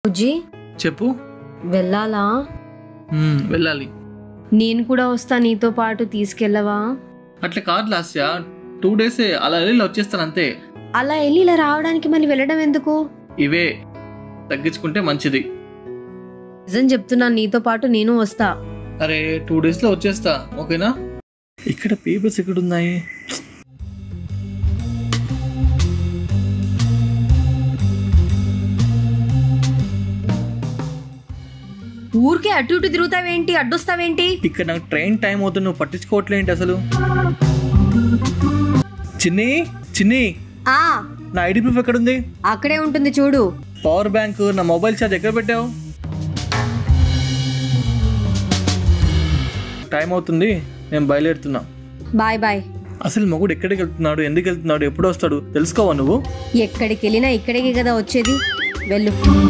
బుజ్జి చెప్పు. వెళ్ళాలా? వెళ్ళాలి. నేను కూడా వస్తా నీతో పాటు, తీసుకెళ్ళవా? అట్లా కాదు లాస్య, 2 days అలా వెళ్ళి వచ్చేస్తాను అంతే. అలా వెళ్ళి ఇలా రావడానికి మళ్ళీ వెళ్ళడం ఎందుకు? ఇవే తగ్గించుకుంటే మంచిది. నిజం చెప్తున్నాను, నీతో పాటు నేను వస్తా. అరే 2 days లో వచ్చేస్తా, ఓకేనా? ఇక్కడ పేపర్స్ ఎక్కడ ఉన్నాయి? ఊరికే అటు ఇటు తిరుగుతావేంటి, అడ్డొస్తావేంటి? ఇక్కడ నాకు ట్రైన్ టైం అవుతుంది, నువ్వు పట్టించుకోవట్లేంటి అసలు? చిన్ని చిన్ని, ఆ నా ఐడి ప్రూఫ్ ఎక్కడుంది? అక్కడే ఉంటుంది చూడు. పవర్ బ్యాంక్, నా మొబైల్ ఛార్జ్ ఎక్కడ పెట్టావు? టైం అవుతుంది, నేను బయలుదేరుతున్నా. Bye bye. అసలు మగుడు ఎక్కడికి వెళ్తున్నాడు, ఎందుకు వెళ్తున్నాడు, ఎప్పుడు వస్తాడు తెలుసుకోవా నువ్వు? ఎక్కడికి వెళ్ళినా ఇక్కడికి కదా వచ్చేది, వెళ్ళు.